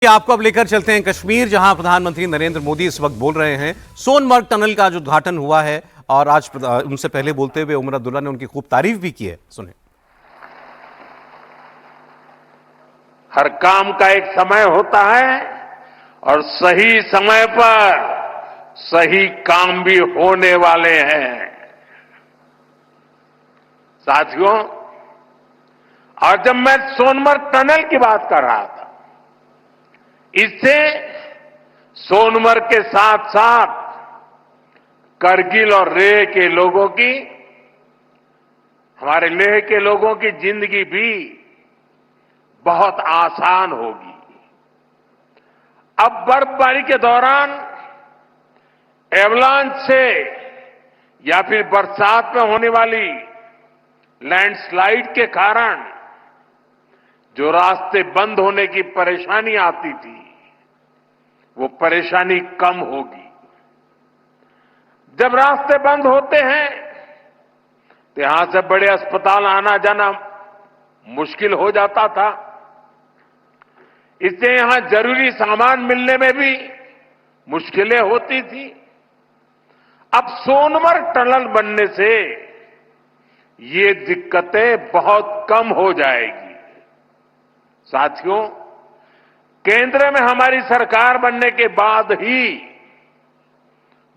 आपको अब लेकर चलते हैं कश्मीर, जहां प्रधानमंत्री नरेंद्र मोदी इस वक्त बोल रहे हैं। सोनमर्ग टनल का जो उद्घाटन हुआ है और आज उनसे पहले बोलते हुए उमर अब्दुल्ला ने उनकी खूब तारीफ भी की है। सुने। हर काम का एक समय होता है और सही समय पर सही काम भी होने वाले हैं साथियों। और जब मैं सोनमर्ग टनल की बात कर रहा था, इससे सोनमर्ग के साथ साथ करगिल और लेह के लोगों की, हमारे लेह के लोगों की जिंदगी भी बहुत आसान होगी। अब बर्फबारी के दौरान एवलांच से या फिर बरसात में होने वाली लैंडस्लाइड के कारण जो रास्ते बंद होने की परेशानी आती थी, वो परेशानी कम होगी। जब रास्ते बंद होते हैं तो यहां से बड़े अस्पताल आना जाना मुश्किल हो जाता था। इससे यहां जरूरी सामान मिलने में भी मुश्किलें होती थी। अब सोनमर्ग टनल बनने से ये दिक्कतें बहुत कम हो जाएगी। साथियों, केंद्र में हमारी सरकार बनने के बाद ही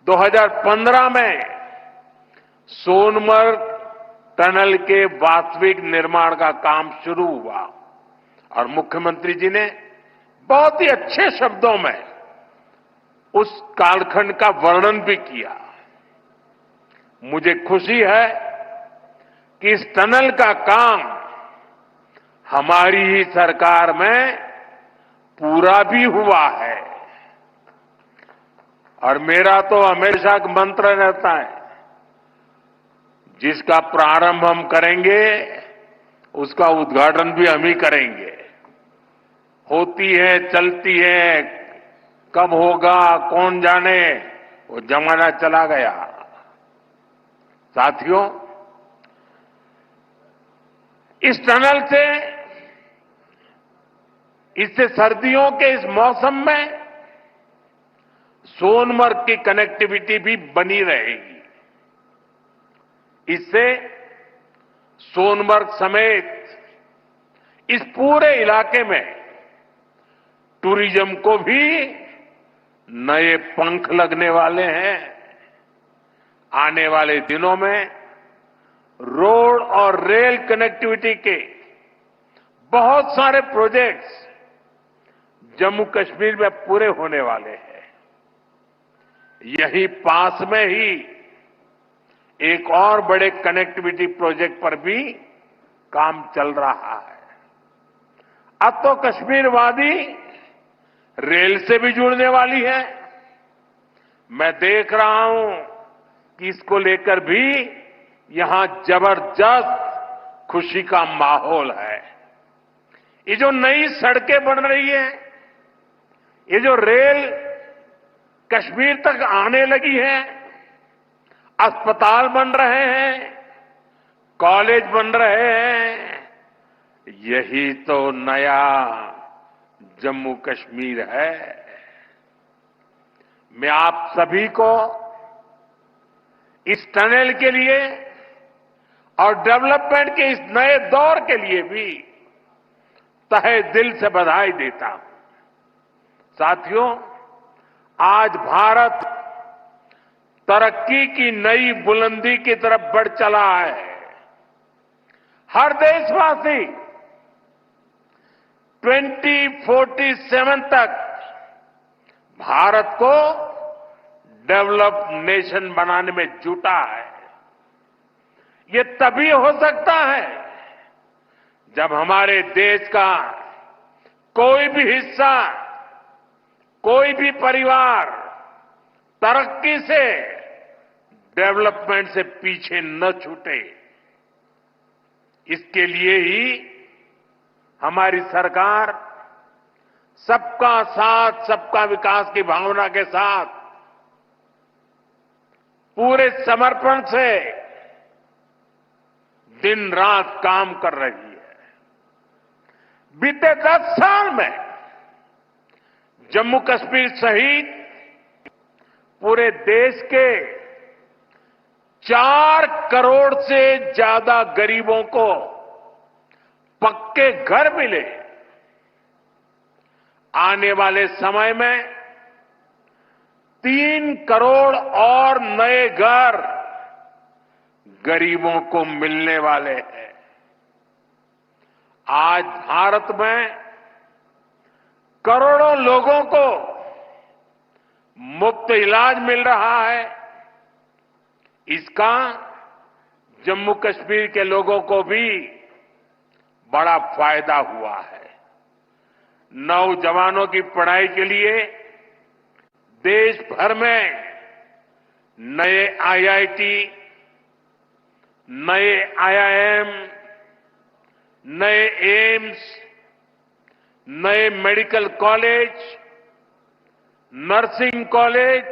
2015 में सोनमर्ग टनल के वास्तविक निर्माण का काम शुरू हुआ और मुख्यमंत्री जी ने बहुत ही अच्छे शब्दों में उस कालखंड का वर्णन भी किया। मुझे खुशी है कि इस टनल का काम हमारी ही सरकार में पूरा भी हुआ है। और मेरा तो हमेशा मंत्र रहता है, जिसका प्रारंभ हम करेंगे उसका उद्घाटन भी हम ही करेंगे। होती है, चलती है, कब होगा कौन जाने, वो जमाना चला गया। साथियों, इस टनल से, इससे सर्दियों के इस मौसम में सोनमर्ग की कनेक्टिविटी भी बनी रहेगी। इससे सोनमर्ग समेत इस पूरे इलाके में टूरिज्म को भी नए पंख लगने वाले हैं। आने वाले दिनों में रोड और रेल कनेक्टिविटी के बहुत सारे प्रोजेक्ट्स जम्मू कश्मीर में पूरे होने वाले हैं। यही पास में ही एक और बड़े कनेक्टिविटी प्रोजेक्ट पर भी काम चल रहा है। अब तो कश्मीर वादी रेल से भी जुड़ने वाली है। मैं देख रहा हूं कि इसको लेकर भी यहां जबरदस्त खुशी का माहौल है। ये जो नई सड़कें बन रही है, ये जो रेल कश्मीर तक आने लगी है, अस्पताल बन रहे हैं, कॉलेज बन रहे हैं, यही तो नया जम्मू कश्मीर है। मैं आप सभी को इस टनल के लिए और डेवलपमेंट के इस नए दौर के लिए भी तहे दिल से बधाई देता हूं। साथियों, आज भारत तरक्की की नई बुलंदी की तरफ बढ़ चला है। हर देशवासी 2047 तक भारत को डेवलप्ड नेशन बनाने में जुटा है। ये तभी हो सकता है जब हमारे देश का कोई भी हिस्सा, कोई भी परिवार तरक्की से, डेवलपमेंट से पीछे न छूटे। इसके लिए ही हमारी सरकार सबका साथ सबका विकास की भावना के साथ पूरे समर्पण से दिन रात काम कर रही है। बीते 10 साल में जम्मू कश्मीर सहित पूरे देश के 4 करोड़ से ज्यादा गरीबों को पक्के घर मिले। आने वाले समय में 3 करोड़ और नए घर गरीबों को मिलने वाले हैं। आज भारत में करोड़ों लोगों को मुफ्त इलाज मिल रहा है। इसका जम्मू कश्मीर के लोगों को भी बड़ा फायदा हुआ है। नौजवानों की पढ़ाई के लिए देश भर में नए आईआईटी, नए आईआईएम, नए एम्स, नए medical college, nursing college,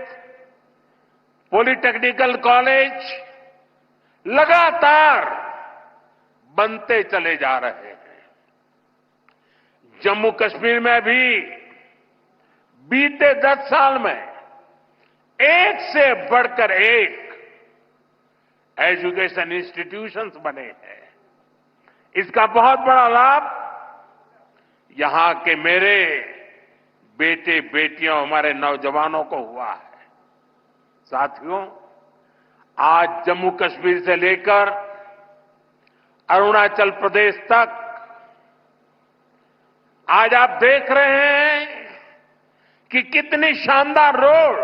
polytechnical college लगातार बनते चले जा रहे हैं। जम्मू कश्मीर में भी बीते 10 साल में एक से बढ़कर एक एजुकेशन इंस्टीट्यूशंस बने हैं। इसका बहुत बड़ा लाभ यहां के मेरे बेटे बेटियों, हमारे नौजवानों को हुआ है। साथियों, आज जम्मू कश्मीर से लेकर अरुणाचल प्रदेश तक आज आप देख रहे हैं कि कितनी शानदार रोड,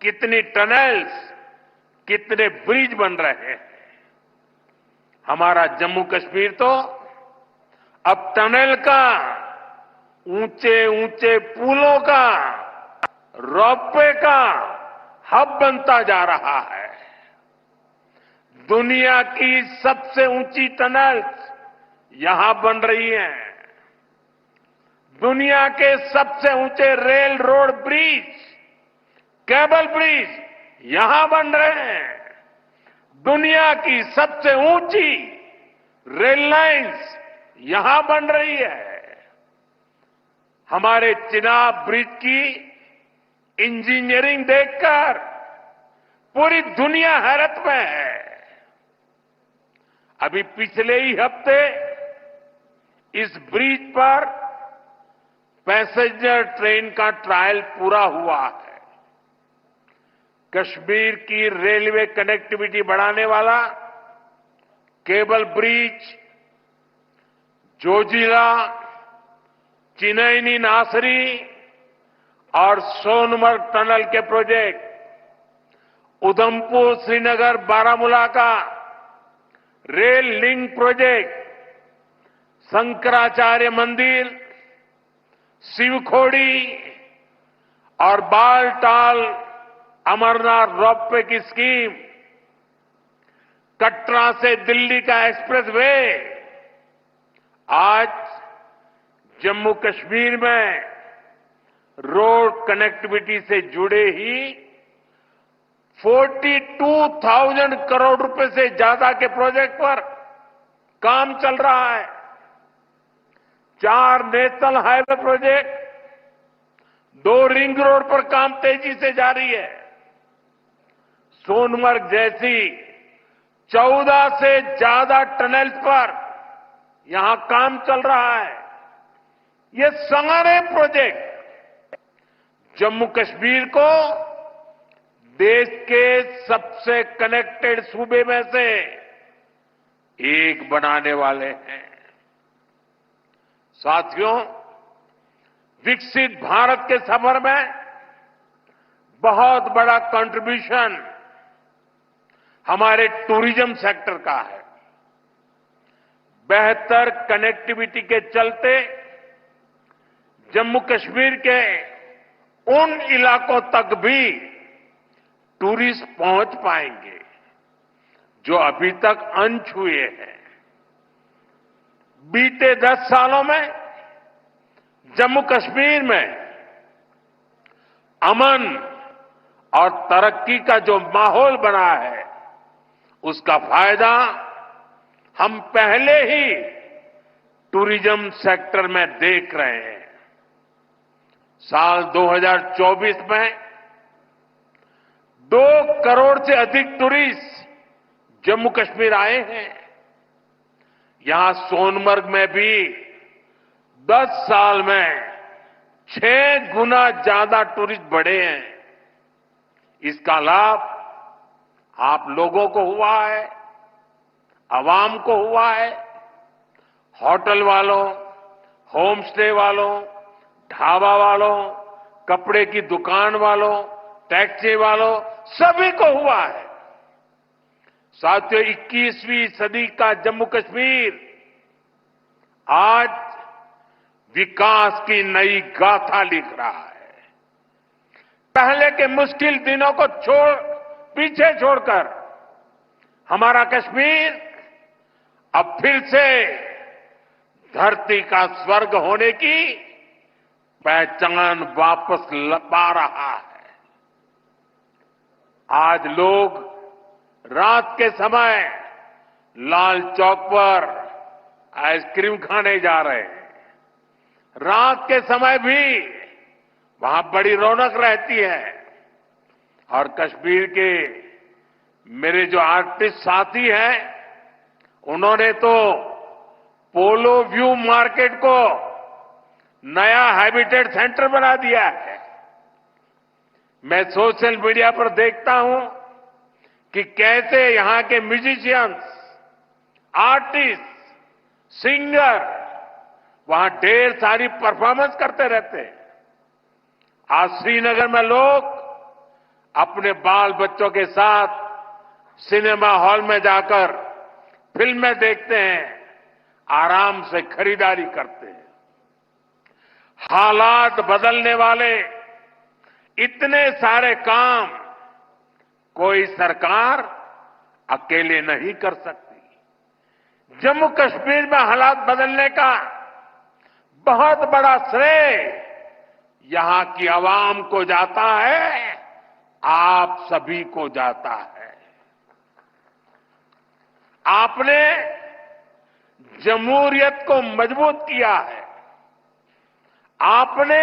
कितनी टनल्स, कितने ब्रिज बन रहे हैं। हमारा जम्मू कश्मीर तो अब टनल का, ऊंचे ऊंचे पुलों का, रोपवे का हब बनता जा रहा है। दुनिया की सबसे ऊंची टनल्स यहां बन रही हैं। दुनिया के सबसे ऊंचे rail road bridge, cable bridge यहां बन रहे हैं। दुनिया की सबसे ऊंची रेल लाइंस यहां बन रही है। हमारे चिनाब ब्रिज की इंजीनियरिंग देखकर पूरी दुनिया हैरत में है। अभी पिछले ही हफ्ते इस ब्रिज पर पैसेंजर ट्रेन का ट्रायल पूरा हुआ है। कश्मीर की रेलवे कनेक्टिविटी बढ़ाने वाला केबल ब्रिज, जोजिला, चिनैनी नासरी और सोनमर्ग टनल के प्रोजेक्ट, उधमपुर श्रीनगर बारामूला का रेल लिंक प्रोजेक्ट, शंकराचार्य मंदिर, शिवखोड़ी और बालटाल अमरनाथ रोपवे की स्कीम, कटरा से दिल्ली का एक्सप्रेसवे, आज जम्मू कश्मीर में रोड कनेक्टिविटी से जुड़े ही 42,000 करोड़ रुपए से ज्यादा के प्रोजेक्ट पर काम चल रहा है। 4 national highway project, 2 ring road पर काम तेजी से जारी है। सोनमर्ग जैसी 14 से ज्यादा टनल्स पर यहां काम चल रहा है। ये सारे प्रोजेक्ट जम्मू कश्मीर को देश के सबसे कनेक्टेड सूबे में से एक बनाने वाले हैं। साथियों, विकसित भारत के सफर में बहुत बड़ा कंट्रीब्यूशन हमारे टूरिज्म सेक्टर का है। बेहतर कनेक्टिविटी के चलते जम्मू कश्मीर के उन इलाकों तक भी टूरिस्ट पहुंच पाएंगे जो अभी तक अनछुए हैं। बीते 10 सालों में जम्मू कश्मीर में अमन और तरक्की का जो माहौल बना है, उसका फायदा हम पहले ही टूरिज्म सेक्टर में देख रहे हैं। साल 2024 में 2 करोड़ से अधिक टूरिस्ट जम्मू कश्मीर आए हैं। यहां सोनमर्ग में भी 10 साल में 6 गुना ज्यादा टूरिस्ट बढ़े हैं। इसका लाभ आप लोगों को हुआ है, आवाम को हुआ है, होटल वालों, होम स्टे वालों, ढाबा वालों, कपड़े की दुकान वालों, टैक्सी वालों, सभी को हुआ है। साथियों, 21वीं सदी का जम्मू कश्मीर आज विकास की नई गाथा लिख रहा है। पहले के मुश्किल दिनों को पीछे छोड़कर हमारा कश्मीर अब फिर से धरती का स्वर्ग होने की पहचान वापस पा रहा है। आज लोग रात के समय लाल चौक पर आइसक्रीम खाने जा रहे हैं। रात के समय भी वहां बड़ी रौनक रहती है। और कश्मीर के मेरे जो आर्टिस्ट साथी हैं, उन्होंने तो पोलो व्यू मार्केट को नया हैबिटेट सेंटर बना दिया है। मैं सोशल मीडिया पर देखता हूं कि कैसे यहां के म्यूजिशियंस, आर्टिस्ट, सिंगर वहां ढेर सारी परफॉर्मेंस करते रहते हैं। आज श्रीनगर में लोग अपने बाल बच्चों के साथ सिनेमा हॉल में जाकर फिल्में देखते हैं, आराम से खरीदारी करते हैं। हालात बदलने वाले इतने सारे काम कोई सरकार अकेले नहीं कर सकती। जम्मू कश्मीर में हालात बदलने का बहुत बड़ा श्रेय यहां की आवाम को जाता है, आप सभी को जाता है। आपने जमहूरियत को मजबूत किया है। आपने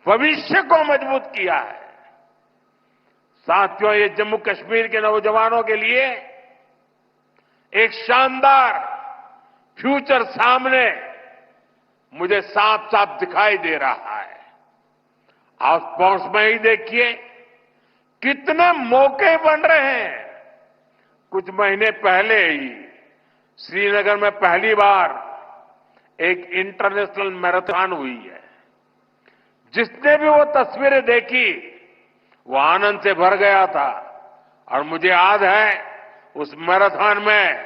भविष्य को मजबूत किया है। साथियों, ये जम्मू कश्मीर के नौजवानों के लिए एक शानदार फ्यूचर सामने मुझे साफ साफ दिखाई दे रहा है। आप स्पोर्ट्स में ही देखिए कितने मौके बन रहे हैं। कुछ महीने पहले ही श्रीनगर में पहली बार एक इंटरनेशनल मैराथन हुई है। जिसने भी वो तस्वीरें देखी वो आनंद से भर गया था। और मुझे याद है उस मैराथन में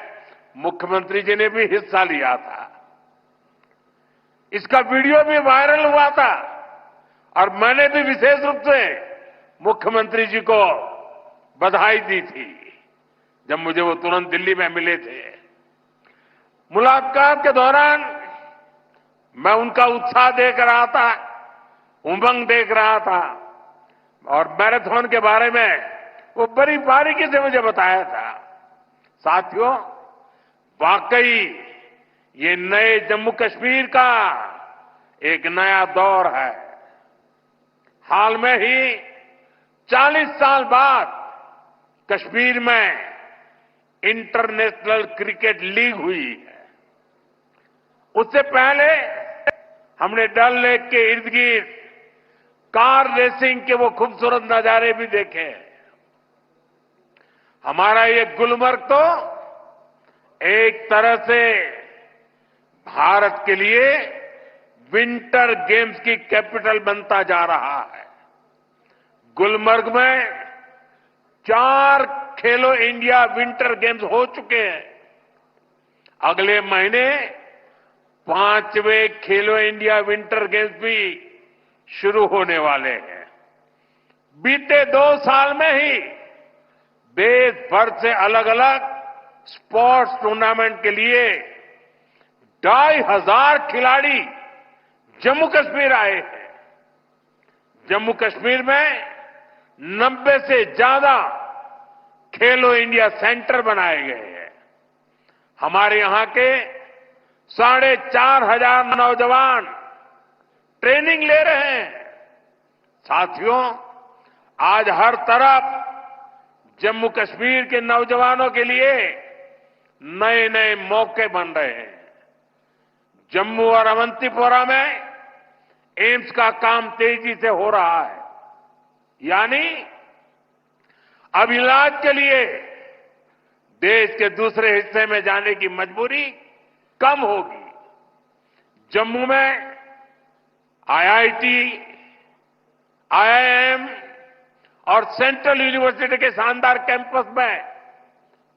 मुख्यमंत्री जी ने भी हिस्सा लिया था। इसका वीडियो भी वायरल हुआ था और मैंने भी विशेष रूप से मुख्यमंत्री जी को बधाई दी थी जब मुझे वो तुरंत दिल्ली में मिले थे। मुलाकात के दौरान मैं उनका उत्साह देख रहा था, उमंग देख रहा था और मैराथन के बारे में वो बड़ी बारीकी से मुझे बताया था। साथियों, वाकई ये नए जम्मू कश्मीर का एक नया दौर है। हाल में ही 40 साल बाद कश्मीर में इंटरनेशनल क्रिकेट लीग हुई है। उससे पहले हमने डल लेक के इर्द गिर्द कार रेसिंग के वो खूबसूरत नजारे भी देखे। हमारा ये गुलमर्ग तो एक तरह से भारत के लिए विंटर गेम्स की कैपिटल बनता जा रहा है। गुलमर्ग में 4 खेलो इंडिया विंटर गेम्स हो चुके हैं। अगले महीने 5वें खेलो इंडिया विंटर गेम्स भी शुरू होने वाले हैं। बीते 2 साल में ही देश भर से अलग अलग स्पोर्ट्स टूर्नामेंट के लिए 2,500 खिलाड़ी जम्मू कश्मीर आए हैं। जम्मू कश्मीर में 90 से ज्यादा खेलो इंडिया सेंटर बनाए गए हैं। हमारे यहां के 4,500 नौजवान ट्रेनिंग ले रहे हैं। साथियों, आज हर तरफ जम्मू कश्मीर के नौजवानों के लिए नए नए मौके बन रहे हैं। जम्मू और अवंतीपोरा में एम्स का काम तेजी से हो रहा है, यानी अब इलाज के लिए देश के दूसरे हिस्से में जाने की मजबूरी कम होगी। जम्मू में आईआईटी, आईआईएम और सेंट्रल यूनिवर्सिटी के शानदार कैंपस में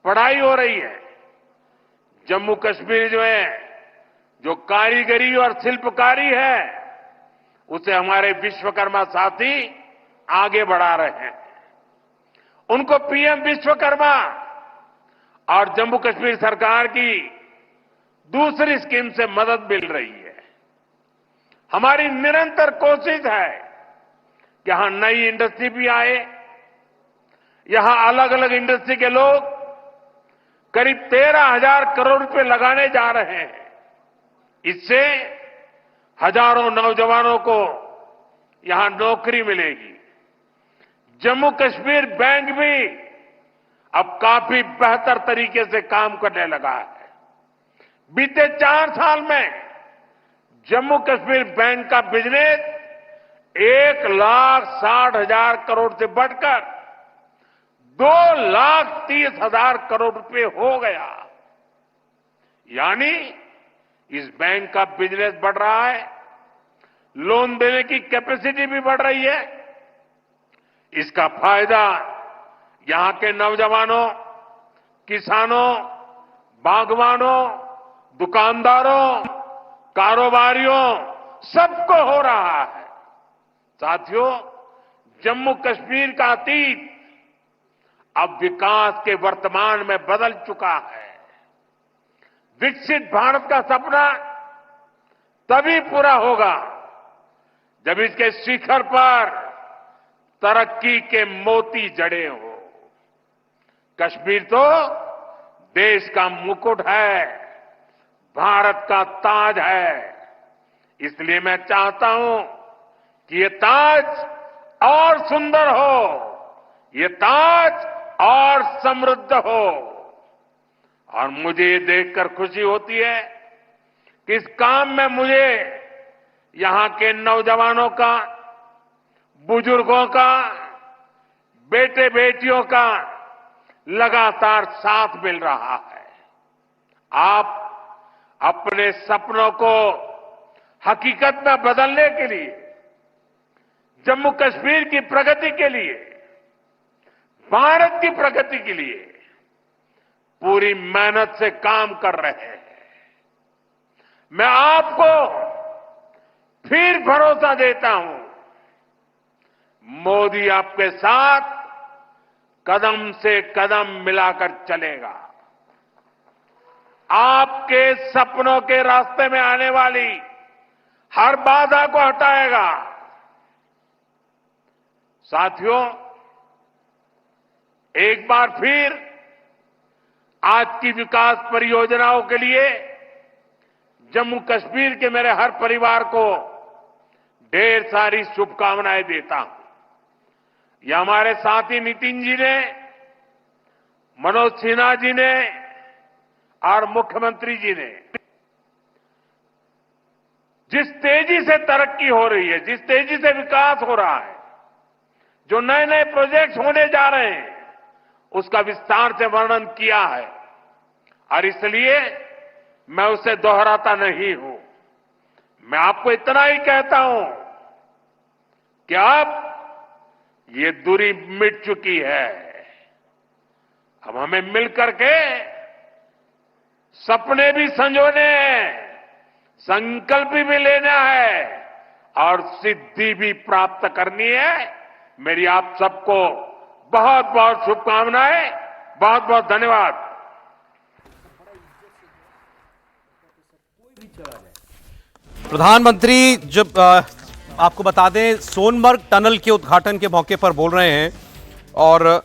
पढ़ाई हो रही है। जम्मू कश्मीर में जो कारीगरी और शिल्पकारी है, उसे हमारे विश्वकर्मा साथी आगे बढ़ा रहे हैं। उनको पीएम विश्वकर्मा और जम्मू कश्मीर सरकार की दूसरी स्कीम से मदद मिल रही है। हमारी निरंतर कोशिश है कि यहां नई इंडस्ट्री भी आए। यहां अलग अलग इंडस्ट्री के लोग करीब 13,000 करोड़ रुपए लगाने जा रहे हैं। इससे हजारों नौजवानों को यहां नौकरी मिलेगी। जम्मू कश्मीर बैंक भी अब काफी बेहतर तरीके से काम करने लगा है। बीते 4 साल में जम्मू कश्मीर बैंक का बिजनेस 1,60,000 करोड़ से बढ़कर 2,30,000 करोड़ रुपए हो गया। यानी इस बैंक का बिजनेस बढ़ रहा है, लोन देने की कैपेसिटी भी बढ़ रही है। इसका फायदा यहां के नौजवानों, किसानों, बागवानों, दुकानदारों, कारोबारियों सबको हो रहा है। साथियों, जम्मू कश्मीर का अतीत अब विकास के वर्तमान में बदल चुका है। विकसित भारत का सपना तभी पूरा होगा जब इसके शिखर पर तरक्की के मोती जड़े हो। कश्मीर तो देश का मुकुट है, भारत का ताज है। इसलिए मैं चाहता हूं कि ये ताज और सुंदर हो, ये ताज और समृद्ध हो। और मुझे ये देखकर खुशी होती है कि इस काम में मुझे यहां के नौजवानों का, बुजुर्गों का, बेटे बेटियों का लगातार साथ मिल रहा है। आप अपने सपनों को हकीकत में बदलने के लिए, जम्मू कश्मीर की प्रगति के लिए, भारत की प्रगति के लिए पूरी मेहनत से काम कर रहे हैं। मैं आपको फिर भरोसा देता हूं, मोदी आपके साथ कदम से कदम मिलाकर चलेगा। आपके सपनों के रास्ते में आने वाली हर बाधा को हटाएगा। साथियों, एक बार फिर आज की विकास परियोजनाओं के लिए जम्मू कश्मीर के मेरे हर परिवार को ढेर सारी शुभकामनाएं देता हूं। यह हमारे साथी नितिन जी ने, मनोज सिन्हा जी ने और मुख्यमंत्री जी ने जिस तेजी से तरक्की हो रही है, जिस तेजी से विकास हो रहा है, जो नए नए प्रोजेक्ट्स होने जा रहे हैं, उसका विस्तार से वर्णन किया है। और इसलिए मैं उसे दोहराता नहीं हूं। मैं आपको इतना ही कहता हूं कि अब ये दूरी मिट चुकी है। अब हमें मिलकर के सपने भी संजोने हैं, संकल्प भी लेना है और सिद्धि भी प्राप्त करनी है। मेरी आप सबको बहुत बहुत शुभकामनाएं, बहुत बहुत धन्यवाद। प्रधानमंत्री जब आपको बता दें, सोनमर्ग टनल के उद्घाटन के मौके पर बोल रहे हैं। और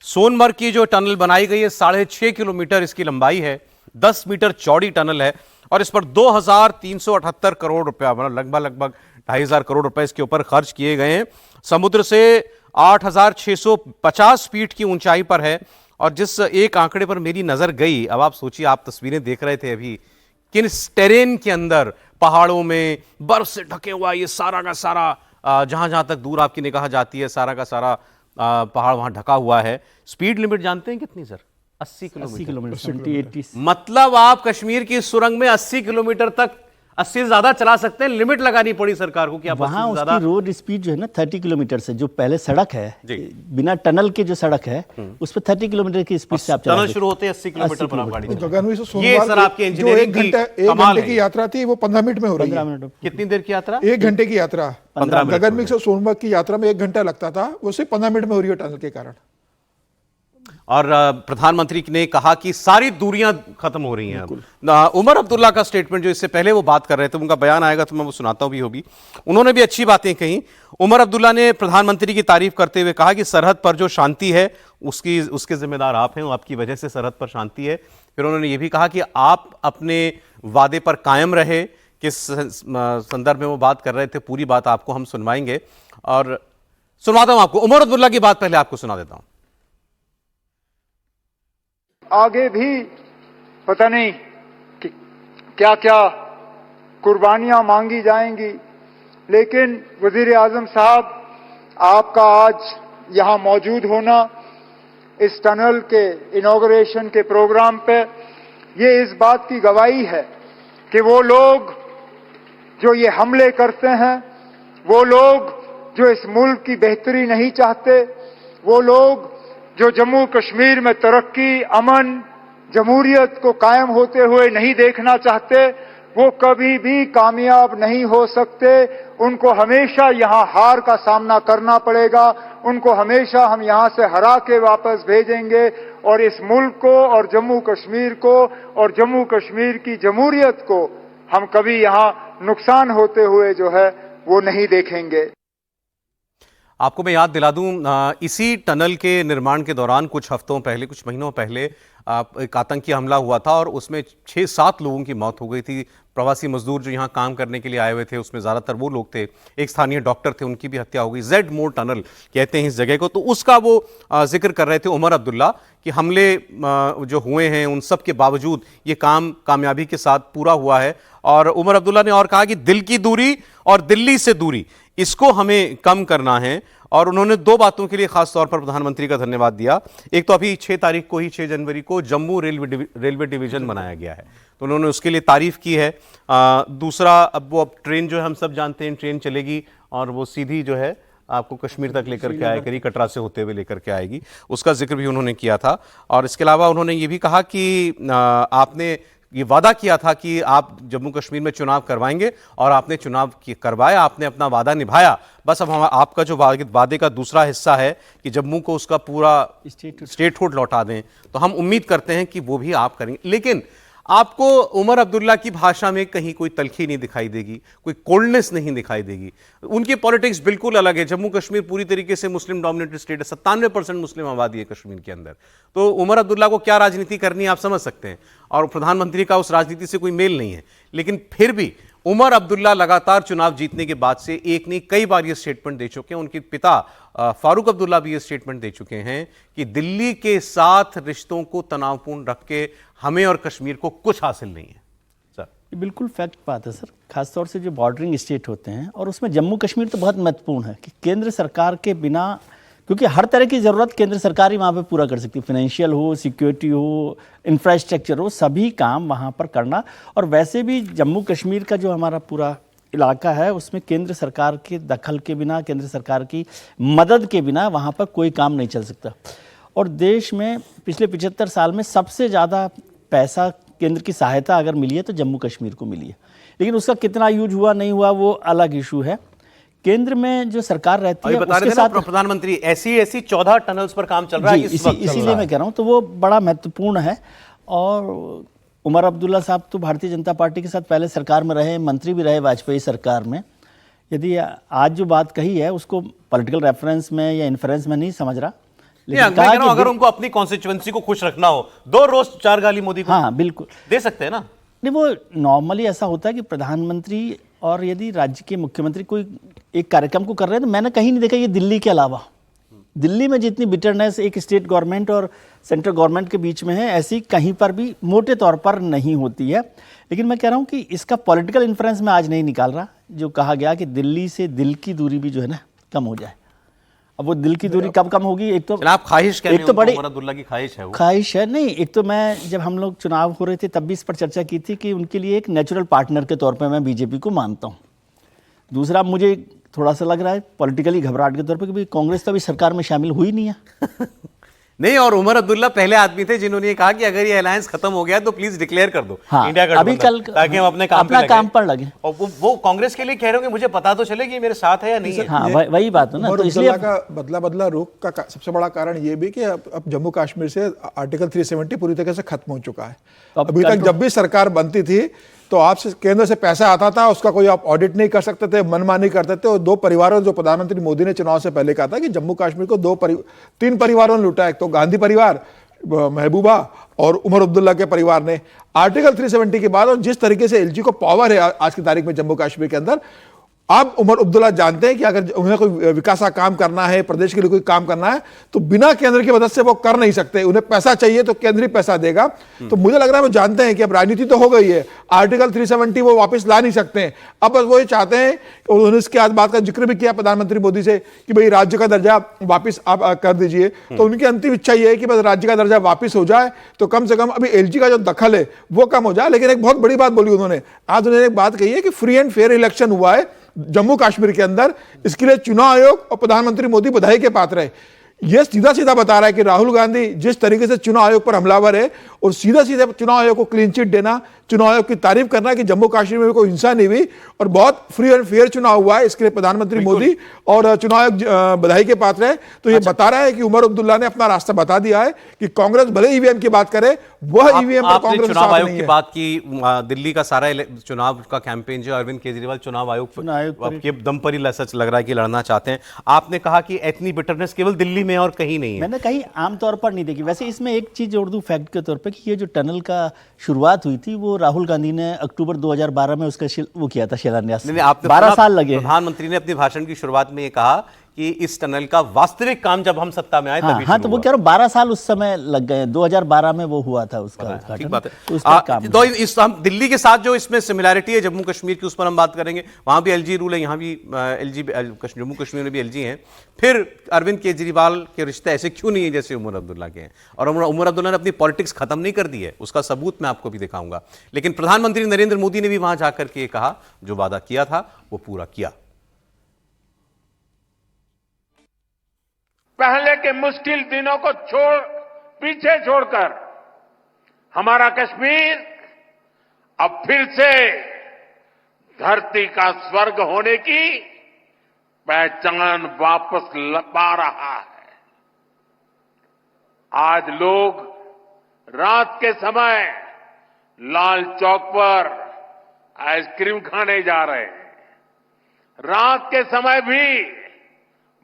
सोनमर्ग की जो टनल बनाई गई है, 6.5 किलोमीटर इसकी लंबाई है, 10 मीटर चौड़ी टनल है। और इस पर 2378 करोड़ रुपया, मतलब लगभग 2500 करोड़ रुपए इसके ऊपर खर्च किए गए हैं। समुद्र से 8650 फीट की ऊंचाई पर है। और जिस एक आंकड़े पर मेरी नजर गई, अब आप सोचिए, आप तस्वीरें देख रहे थे अभी, कि इस टेरेन के अंदर पहाड़ों में बर्फ से ढके हुआ ये सारा का सारा, जहां जहां तक दूर आपकी निगाह जाती है, सारा का सारा पहाड़ वहां ढका हुआ है। स्पीड लिमिट जानते हैं कितनी सर? 80 किलोमीटर। 70-80। मतलब आप कश्मीर की सुरंग में 80 किलोमीटर तक, 80 से ज्यादा चला सकते हैं। लिमिट लगानी पड़ी सरकार को कि आप 80 वहाँ से ज्यादा। उसकी रोड स्पीड जो है ना 30 किलोमीटर से, जो पहले सड़क है जी। बिना टनल के जो सड़क है उस पर 30 किलोमीटर की स्पीड से आप चला टनल सकते शुरू होते हैं 80 किलोमीटर पर आप गाड़ी तो चलाएं। गगनवी से ये सोमवार सर आपकी जो इंजीनियरिंग की कमाल घंटे है। की यात्रा थी वो 15 मिनट में हो रही 15 है। मिनट। कितनी देर की यात्रा? 1 घंटे की यात्रा 15 मिनट गगनवी से सोनमर्ग की यात्रा में 1 घंटा लगता था, वो सिर्फ 15 मिनट में हो रही है टनल के कारण। और प्रधानमंत्री ने कहा कि सारी दूरियां खत्म हो रही हैं अब। उमर अब्दुल्ला का स्टेटमेंट, जो इससे पहले वो बात कर रहे थे, उनका बयान आएगा तो मैं वो सुनाता हूं भी होगी। उन्होंने भी अच्छी बातें कही। उमर अब्दुल्ला ने प्रधानमंत्री की तारीफ करते हुए कहा कि सरहद पर जो शांति है उसके जिम्मेदार आप हैं, आपकी वजह से सरहद पर शांति है। फिर उन्होंने ये भी कहा कि आप अपने वादे पर कायम रहे। किस संदर्भ में वो बात कर रहे थे, पूरी बात आपको हम सुनवाएंगे और सुनवाता हूं आपको। उमर अब्दुल्ला की बात पहले आपको सुना देता हूं। आगे भी पता नहीं कि क्या क्या कुर्बानियां मांगी जाएंगी, लेकिन वजीर आजम साहब, आपका आज यहां मौजूद होना इस टनल के इनॉग्रेशन के प्रोग्राम पे, ये इस बात की गवाही है कि वो लोग जो ये हमले करते हैं, वो लोग जो इस मुल्क की बेहतरी नहीं चाहते, वो लोग जो जम्मू कश्मीर में तरक्की, अमन, जमहूरियत को कायम होते हुए नहीं देखना चाहते, वो कभी भी कामयाब नहीं हो सकते। उनको हमेशा यहां हार का सामना करना पड़ेगा। उनको हमेशा हम यहां से हरा के वापस भेजेंगे और इस मुल्क को और जम्मू कश्मीर को और जम्मू कश्मीर की जमहूरियत को हम कभी यहां नुकसान होते हुए जो है वो नहीं देखेंगे। आपको मैं याद दिला दूं, इसी टनल के निर्माण के दौरान कुछ हफ्तों पहले, कुछ महीनों पहले एक आतंकी हमला हुआ था और उसमें 6-7 लोगों की मौत हो गई थी। प्रवासी मजदूर जो यहाँ काम करने के लिए आए हुए थे, उसमें ज़्यादातर वो लोग थे। एक स्थानीय डॉक्टर थे, उनकी भी हत्या हो गई। जेड मोड़ टनल कहते हैं इस जगह को। तो उसका वो जिक्र कर रहे थे उमर अब्दुल्ला कि हमले जो हुए हैं उन सब के बावजूद ये काम कामयाबी के साथ पूरा हुआ है। और उमर अब्दुल्ला ने और कहा कि दिल की दूरी और दिल्ली से दूरी, इसको हमें कम करना है। और उन्होंने 2 बातों के लिए खास तौर पर प्रधानमंत्री का धन्यवाद दिया। एक तो अभी 6 तारीख को ही, 6 जनवरी को जम्मू रेलवे डिवीजन बनाया गया है, तो उन्होंने उसके लिए तारीफ की है। दूसरा, अब ट्रेन जो है हम सब जानते हैं, ट्रेन चलेगी और वो सीधी जो है आपको कश्मीर तक लेकर के आएगी, कटरा से होते हुए लेकर के आएगी। उसका जिक्र भी उन्होंने किया था। और इसके अलावा उन्होंने ये भी कहा कि आपने ये वादा किया था कि आप जम्मू कश्मीर में चुनाव करवाएंगे और आपने चुनाव करवाया, आपने अपना वादा निभाया। बस अब हम आपका जो वादे का दूसरा हिस्सा है कि जम्मू को उसका पूरा स्टेटहुड लौटा दें, तो हम उम्मीद करते हैं कि वो भी आप करेंगे। लेकिन आपको उमर अब्दुल्ला की भाषा में कहीं कोई तलखी नहीं दिखाई देगी, कोई कोल्डनेस नहीं दिखाई देगी। उनकी पॉलिटिक्स बिल्कुल अलग है। जम्मू कश्मीर पूरी तरीके से मुस्लिम डोमिनेटेड स्टेट है, 97% मुस्लिम आबादी है कश्मीर के अंदर। तो उमर अब्दुल्ला को क्या राजनीति करनी है आप समझ सकते हैं, और प्रधानमंत्री का उस राजनीति से कोई मेल नहीं है। लेकिन फिर भी उमर अब्दुल्ला लगातार चुनाव जीतने के बाद से एक नहीं कई बार ये स्टेटमेंट दे चुके हैं। उनके पिता फारूक अब्दुल्ला भी ये स्टेटमेंट दे चुके हैं कि दिल्ली के साथ रिश्तों को तनावपूर्ण रख के हमें और कश्मीर को कुछ हासिल नहीं है। सर, ये बिल्कुल फैक्ट बात है सर, खासतौर से जो बॉर्डरिंग स्टेट होते हैं, और उसमें जम्मू कश्मीर तो बहुत महत्वपूर्ण है कि केंद्र सरकार के बिना, क्योंकि हर तरह की ज़रूरत केंद्र सरकार ही वहाँ पे पूरा कर सकती है, फाइनेंशियल हो, सिक्योरिटी हो, इंफ्रास्ट्रक्चर हो, सभी काम वहाँ पर करना। और वैसे भी जम्मू कश्मीर का जो हमारा पूरा इलाका है, उसमें केंद्र सरकार के दखल के बिना, केंद्र सरकार की मदद के बिना वहाँ पर कोई काम नहीं चल सकता। और देश में पिछले 75 साल में सबसे ज़्यादा पैसा केंद्र की सहायता अगर मिली है तो जम्मू कश्मीर को मिली है। लेकिन उसका कितना यूज हुआ नहीं हुआ वो अलग इशू है। केंद्र में जो सरकार रहती है उसके साथ प्रधानमंत्री ऐसी 14 टनल्स पर काम चल रहा है इसीलिए मैं कह रहा हूँ, तो वो बड़ा महत्वपूर्ण है। और उमर अब्दुल्ला साहब तो भारतीय जनता पार्टी के साथ पहले सरकार में रहे, मंत्री भी रहे वाजपेयी सरकार में। यदि आज जो बात कही है उसको पॉलिटिकल रेफरेंस में या इन्फ्रेंस में नहीं समझ रहा, लेकिन अगर उनको अपनी कॉन्स्टिट्यूएंसी को खुश रखना हो, 2 रोज 4 गाली मोदी को हाँ बिल्कुल दे सकते हैं ना। नहीं, वो नॉर्मली ऐसा होता है कि प्रधानमंत्री और यदि राज्य के मुख्यमंत्री कोई एक कार्यक्रम को कर रहे हैं, तो मैंने कहीं नहीं देखा ये दिल्ली के अलावा, दिल्ली में जितनी बिटरनेस एक स्टेट गवर्नमेंट और सेंट्रल गवर्नमेंट के बीच में है, ऐसी कहीं पर भी मोटे तौर पर नहीं होती है। लेकिन मैं कह रहा हूँ कि इसका पॉलिटिकल इन्फ्लुएंस मैं आज नहीं निकाल रहा, जो कहा गया कि दिल्ली से दिल की दूरी भी जो है ना कम हो जाए। अब वो दिल की दूरी कब कम होगी? एक तो आप ख्वाहिश कह रहे एक तो हैं, बड़ी उमर अब्दुल्ला की ख्वाहिश है वो। ख्वाहिश है नहीं, एक तो मैं जब हम लोग चुनाव हो रहे थे तब भी इस पर चर्चा की थी कि उनके लिए एक नेचुरल पार्टनर के तौर पर मैं बीजेपी को मानता हूँ। दूसरा, मुझे थोड़ा सा लग रहा है पॉलिटिकली घबराहट के तौर पे कि भाई कांग्रेस तो अभी सरकार में शामिल हुई नहीं है। नहीं, और उमर अब्दुल्ला पहले आदमी थे जिन्होंने ये कहा कि अगर ये अलायंस खत्म हो गया तो प्लीज डिक्लेयर कर दो हाँ, इंडिया अभी कल ताकि हम अपने काम पर लगे। और वो कांग्रेस के लिए कह रहे हो कि मुझे पता तो चले कि मेरे साथ है या नहीं है। हाँ, वही बात है ना। तो इसलिए का बदला रुख का सबसे बड़ा कारण ये भी कि अब जम्मू कश्मीर से आर्टिकल 370 पूरी तरह से खत्म हो चुका है। अभी तक जब भी सरकार बनती थी तो आपसे केंद्र से पैसा आता था, उसका कोई आप ऑडिट नहीं कर सकते थे, मनमानी करते थे। और दो परिवारों, जो प्रधानमंत्री मोदी ने चुनाव से पहले कहा था कि जम्मू कश्मीर को तीन परिवारों ने लूटा, एक तो गांधी परिवार, महबूबा और उमर अब्दुल्ला के परिवार ने। आर्टिकल 370 के बाद और जिस तरीके से एलजी को पावर है आज की तारीख में जम्मू कश्मीर के अंदर, अब उमर अब्दुल्ला जानते हैं कि अगर उन्हें कोई विकास का काम करना है, प्रदेश के लिए कोई काम करना है, तो बिना केंद्र की मदद से वो कर नहीं सकते। उन्हें पैसा चाहिए तो केंद्र ही पैसा देगा। तो मुझे लग रहा है वो जानते हैं कि अब राजनीति तो हो गई है, आर्टिकल 370 वो वापस ला नहीं सकते हैं। अब बस वो ये चाहते हैं, और उन्होंने इसके आज बात का जिक्र भी किया प्रधानमंत्री मोदी से कि भाई राज्य का दर्जा वापिस आप कर दीजिए। तो उनकी अंतिम इच्छा ये है कि बस राज्य का दर्जा वापिस हो जाए, तो कम से कम अभी एलजी का जो दखल है वो कम हो जाए। लेकिन एक बहुत बड़ी बात बोली उन्होंने, आज उन्होंने एक बात कही है कि फ्री एंड फेयर इलेक्शन हुआ है जम्मू कश्मीर के अंदर, इसके लिए चुनाव आयोग और प्रधानमंत्री मोदी बधाई के पात्र है। यह सीधा सीधा बता रहा है कि राहुल गांधी जिस तरीके से चुनाव आयोग पर हमलावर है, और सीधा सीधा चुनाव आयोग को क्लीन चिट देना, चुनाव आयोग की तारीफ करना कि जम्मू कश्मीर में कोई हिंसा नहीं हुई और बहुत फ्री एंड फेयर चुनाव हुआ है, इसके लिए प्रधानमंत्री मोदी और चुनाव आयोग बधाई के पात्र है। तो ये बता रहा है कि उमर अब्दुल्ला ने अपना रास्ता बता दिया है कि कांग्रेस भले ईवीएम की बात करे, वह ईवीएम पर कांग्रेस चुनाव आयोग की बात की। दिल्ली का सारा चुनाव का कैंपेन जो अरविंद केजरीवाल चुनाव आयोग के दम पर ही सच लग रहा है कि लड़ना चाहते हैं। आपने कहा कि इतनी बिटरनेस केवल दिल्ली में और कहीं नहीं है। मैंने कहीं आमतौर पर नहीं देखी। वैसे इसमें एक चीज जोड़ दूं फैक्ट के तौर पे कि ये जो टनल का शुरुआत हुई थी वो राहुल गांधी ने अक्टूबर 2012 में उसका वो किया था शिलान्यास। 12 साल लगे। प्रधानमंत्री ने अपने भाषण की शुरुआत में ये कहा कि इस टनल का वास्तविक काम जब हम सत्ता में आए तभी तो वो कह रहा हूं 12 साल उस समय लग गए। 2012 में वो हुआ था उसका। ठीक बात है। तो हम दिल्ली के साथ जो इसमें सिमिलैरिटी है जम्मू कश्मीर की, उस पर हम बात करेंगे। वहां भी एलजी रूल है, यहाँ भी एलजी, जम्मू कश्मीर में भी एलजी हैं। फिर अरविंद केजरीवाल के रिश्ते ऐसे क्यों नहीं है जैसे उमर अब्दुल्ला के हैं? और उमर अब्दुल्ला ने अपनी पॉलिटिक्स खत्म नहीं कर दी है, उसका सबूत मैं आपको भी दिखाऊंगा। लेकिन प्रधानमंत्री नरेंद्र मोदी ने भी वहां जाकर के कहा, जो वादा किया था वो पूरा किया। पहले के मुश्किल दिनों को पीछे छोड़कर हमारा कश्मीर अब फिर से धरती का स्वर्ग होने की पहचान वापस पा रहा है। आज लोग रात के समय लाल चौक पर आइसक्रीम खाने जा रहे हैं। रात के समय भी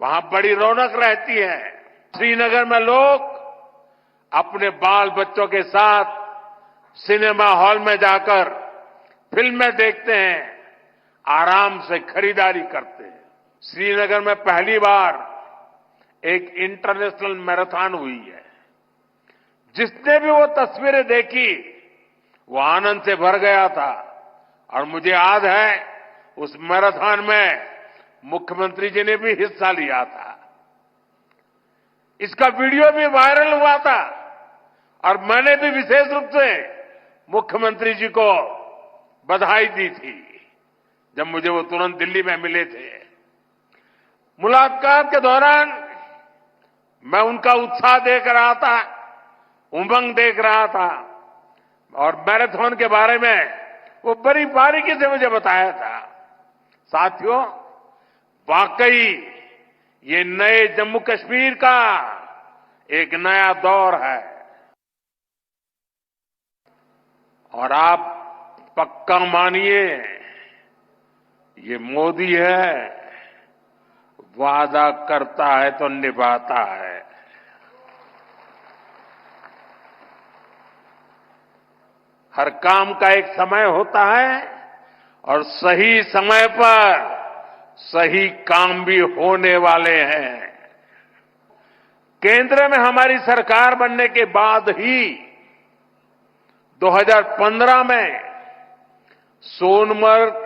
वहां बड़ी रौनक रहती है। श्रीनगर में लोग अपने बाल बच्चों के साथ सिनेमा हॉल में जाकर फिल्में देखते हैं, आराम से खरीदारी करते हैं। श्रीनगर में पहली बार एक इंटरनेशनल मैराथन हुई है। जिसने भी वो तस्वीरें देखी वो आनंद से भर गया था। और मुझे याद है उस मैराथन में मुख्यमंत्री जी ने भी हिस्सा लिया था। इसका वीडियो भी वायरल हुआ था और मैंने भी विशेष रूप से मुख्यमंत्री जी को बधाई दी थी जब मुझे वो तुरंत दिल्ली में मिले थे। मुलाकात के दौरान मैं उनका उत्साह देख रहा था, उमंग देख रहा था, और मैराथन के बारे में वो बड़ी बारीकी से मुझे बताया था। साथियों, वाकई ये नए जम्मू कश्मीर का एक नया दौर है। और आप पक्का मानिए, ये मोदी है, वादा करता है तो निभाता है। हर काम का एक समय होता है और सही समय पर सही काम भी होने वाले हैं। केंद्र में हमारी सरकार बनने के बाद ही 2015 में सोनमर्ग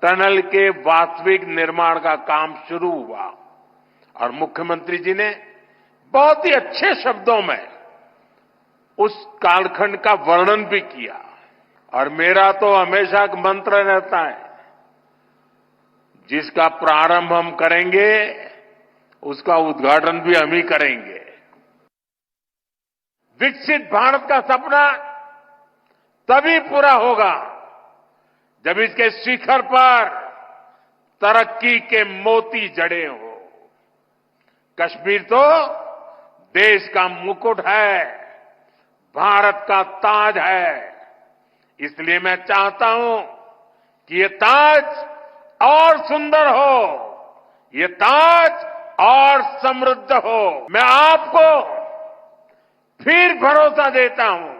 टनल के वास्तविक निर्माण का काम शुरू हुआ और मुख्यमंत्री जी ने बहुत ही अच्छे शब्दों में उस कालखंड का वर्णन भी किया। और मेरा तो हमेशा एक मंत्र रहता है, जिसका प्रारंभ हम करेंगे उसका उद्घाटन भी हम ही करेंगे। विकसित भारत का सपना तभी पूरा होगा जब इसके शिखर पर तरक्की के मोती जड़े हो। कश्मीर तो देश का मुकुट है, भारत का ताज है। इसलिए मैं चाहता हूं कि ये ताज और सुंदर हो, ये ताज और समृद्ध हो। मैं आपको फिर भरोसा देता हूं,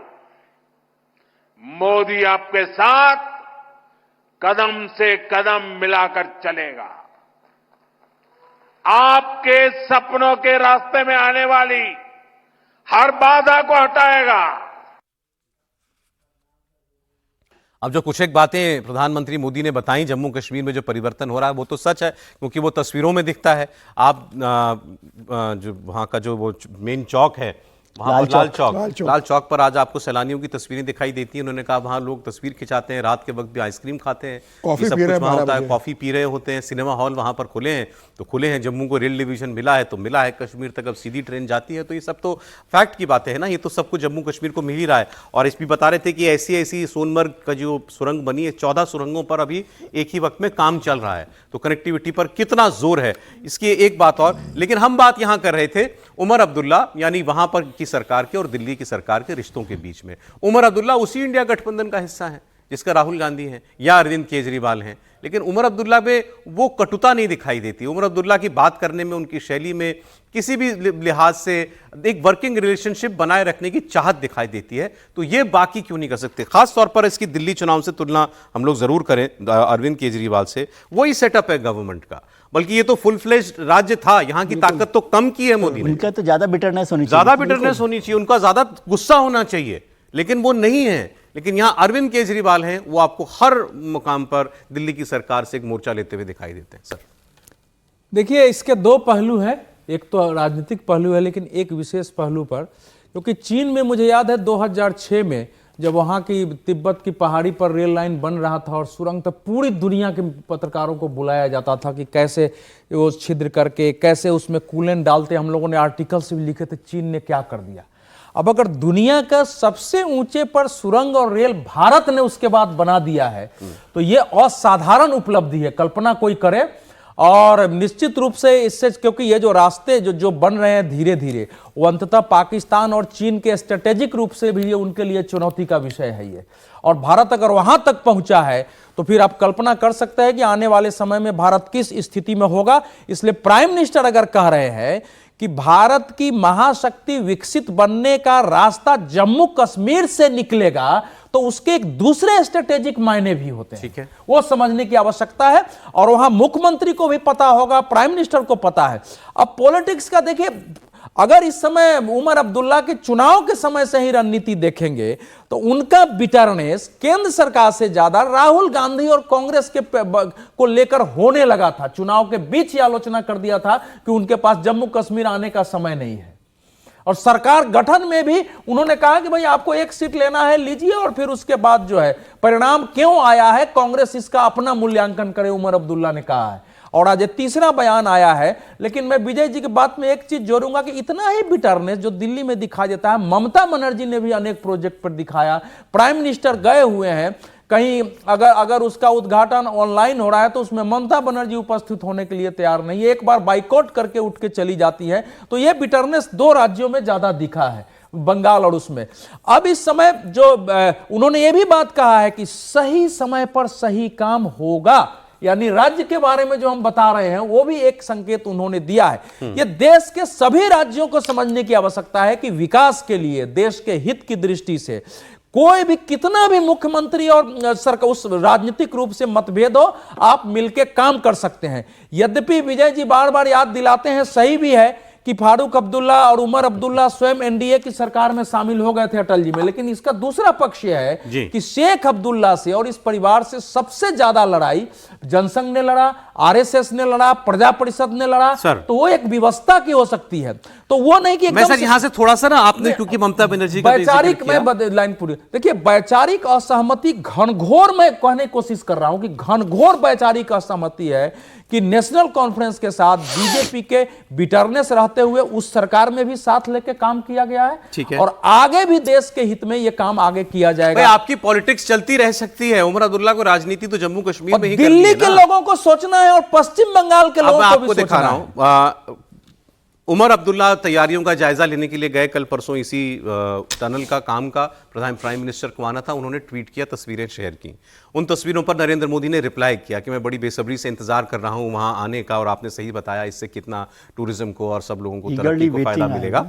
मोदी आपके साथ कदम से कदम मिलाकर चलेगा। आपके सपनों के रास्ते में आने वाली हर बाधा को हटाएगा। अब जो कुछ एक बातें प्रधानमंत्री मोदी ने बताई, जम्मू कश्मीर में जो परिवर्तन हो रहा है वो तो सच है, क्योंकि वो तस्वीरों में दिखता है। आप जो वहाँ का जो वो मेन चौक है, वहाँ पर लाल चौक पर आज आपको सैलानियों की तस्वीरें दिखाई देती हैं। उन्होंने कहा वहाँ लोग तस्वीर खिंचाते हैं, रात के वक्त भी आइसक्रीम खाते हैं, कॉफी सब पी कुछ रहे वहाँ होता है, हैं, कॉफी पी रहे होते हैं। सिनेमा हॉल वहाँ पर खुले हैं तो खुले हैं। जम्मू को रेल डिवीजन मिला है तो मिला है, कश्मीर तक अब सीधी ट्रेन जाती है। तो ये सब तो फैक्ट की बातें है ना, ये तो सब कुछ जम्मू कश्मीर को मिल ही रहा है। और इस भी बता रहे थे कि ऐसी सोनमर्ग का जो सुरंग बनी है, 14 सुरंगों पर अभी एक ही वक्त में काम चल रहा है। तो कनेक्टिविटी पर कितना जोर है, इसकी एक बात और। लेकिन हम बात यहां कर रहे थे उमर अब्दुल्ला, यानी वहां पर की सरकार के और दिल्ली की सरकार के रिश्तों के बीच में। उमर अब्दुल्ला उसी इंडिया गठबंधन का हिस्सा है जिसका राहुल गांधी है या अरविंद केजरीवाल हैं। लेकिन उमर अब्दुल्ला में वो कटुता नहीं दिखाई देती। उमर अब्दुल्ला की बात करने में, उनकी शैली में किसी भी लिहाज से एक वर्किंग रिलेशनशिप बनाए रखने की चाहत दिखाई देती है। तो ये बाकी क्यों नहीं कर सकते? खास तौर पर इसकी दिल्ली चुनाव से तुलना हम लोग जरूर करें अरविंद केजरीवाल से। वही सेटअप है गवर्नमेंट का, बल्कि ये तो फुल फ्लेज्ड राज्य था। यहाँ की ताकत तो कम की है मोदी ने। उनका तो ज्यादा बिटरनेस होनी चाहिए, ज्यादा बिटरनेस होनी चाहिए, उनका ज्यादा गुस्सा होना चाहिए, लेकिन वो नहीं है। लेकिन यहां अरविंद केजरीवाल हैं, वो आपको हर मुकाम पर दिल्ली की सरकार से एक मोर्चा लेते हुए दिखाई देते हैं। सर देखिए, इसके दो पहलू हैं। एक तो राजनीतिक पहलू है, लेकिन एक विशेष पहलू पर, क्योंकि चीन में मुझे याद है 2006 में जब वहाँ की तिब्बत की पहाड़ी पर रेल लाइन बन रहा था और सुरंग, तब पूरी दुनिया के पत्रकारों को बुलाया जाता था कि कैसे वो छिद्र करके कैसे उसमें कूलेंट डालते। हम लोगों ने आर्टिकल्स भी लिखे थे, चीन ने क्या कर दिया। अब अगर दुनिया का सबसे ऊंचे पर सुरंग और रेल भारत ने उसके बाद बना दिया है, तो ये असाधारण उपलब्धि है, कल्पना कोई करे। और निश्चित रूप से इससे, क्योंकि ये जो रास्ते जो बन रहे हैं धीरे धीरे, वो अंततः पाकिस्तान और चीन के स्ट्रेटेजिक रूप से भी उनके लिए चुनौती का विषय है ये। और भारत अगर वहां तक पहुंचा है तो फिर आप कल्पना कर सकते हैं कि आने वाले समय में भारत किस स्थिति में होगा। इसलिए प्राइम मिनिस्टर अगर कह रहे हैं कि भारत की महाशक्ति विकसित बनने का रास्ता जम्मू कश्मीर से निकलेगा, तो उसके एक दूसरे स्ट्रेटेजिक मायने भी होते हैं। ठीक है, वो समझने की आवश्यकता है। और वहां मुख्यमंत्री को भी पता होगा, प्राइम मिनिस्टर को पता है। अब पॉलिटिक्स का देखिए, अगर इस समय उमर अब्दुल्ला के चुनाव के समय से ही रणनीति देखेंगे तो उनका बिटरनेस केंद्र सरकार से ज्यादा राहुल गांधी और कांग्रेस के को लेकर होने लगा था। चुनाव के बीच ही आलोचना कर दिया था कि उनके पास जम्मू कश्मीर आने का समय नहीं है। और सरकार गठन में भी उन्होंने कहा कि भाई आपको एक सीट लेना है, लीजिए, और फिर उसके बाद जो है परिणाम क्यों आया है कांग्रेस इसका अपना मूल्यांकन करे, उमर अब्दुल्ला ने कहा है। और आज तीसरा बयान आया है। लेकिन मैं विजय जी की बात में एक चीज जोड़ूंगा कि इतना ही बिटरनेस जो दिल्ली में दिखाई देता है, ममता बनर्जी ने भी अनेक प्रोजेक्ट पर दिखाया। प्राइम मिनिस्टर गए हुए हैं कहीं, अगर उसका उद्घाटन ऑनलाइन हो रहा है तो उसमें ममता बनर्जी उपस्थित होने के लिए तैयार नहीं है, एक बार बाइकआउट करके उठ के चली जाती है। तो यह बिटरनेस दो राज्यों में ज्यादा दिखा है, बंगाल और उसमें। अब इस समय जो उन्होंने ये भी बात कहा है कि सही समय पर सही काम होगा, यानी राज्य के बारे में जो हम बता रहे हैं वो भी एक संकेत उन्होंने दिया है। ये देश के सभी राज्यों को समझने की आवश्यकता है कि विकास के लिए, देश के हित की दृष्टि से कोई भी कितना भी मुख्यमंत्री और सरकार उस राजनीतिक रूप से मतभेद हो, आप मिलके काम कर सकते हैं। यद्यपि विजय जी बार बार याद दिलाते हैं, सही भी है कि फारूक अब्दुल्ला और उमर अब्दुल्ला स्वयं एनडीए की सरकार में शामिल हो गए थे अटल जी में, लेकिन इसका दूसरा पक्ष यह है कि शेख अब्दुल्ला से और इस परिवार से सबसे ज्यादा लड़ाई जनसंघ ने लड़ा, आरएसएस ने लड़ा, प्रजा परिषद ने लड़ा। तो वो एक व्यवस्था की हो सकती है, तो वो नहीं कि मैं सर यहां से थोड़ा सा ना, आपने क्योंकि ममता बनर्जी का वैचारिक, मैं लाइन पूरी देखिए, वैचारिक असहमति घनघोर, मैं कहने की कोशिश कर रहा हूं कि घनघोर वैचारिक असहमति है कि नेशनल कॉन्फ्रेंस के साथ बीजेपी के बिटरनेस रहते हुए उस सरकार में भी साथ लेके काम किया गया है। ठीक है, और आगे भी देश के हित में यह काम आगे किया जाएगा। आपकी पॉलिटिक्स चलती रह सकती है, उमर अब्दुल्ला को राजनीति तो जम्मू कश्मीर में ही दिल्ली के लोगों को सोचना है और पश्चिम बंगाल के लोगों को भी सोचना है। उमर अब्दुल्ला तैयारियों का जायजा लेने के लिए गए कल परसों इसी टनल का काम का प्राइम मिनिस्टर को आना था। उन्होंने ट्वीट किया, तस्वीरें शेयर की। उन तस्वीरों पर नरेंद्र मोदी ने रिप्लाई किया कि मैं बड़ी बेसब्री से इंतजार कर रहा हूं वहां आने का, और आपने सही बताया इससे कितना टूरिज्म को और सब लोगों को तरक्की को फायदा मिलेगा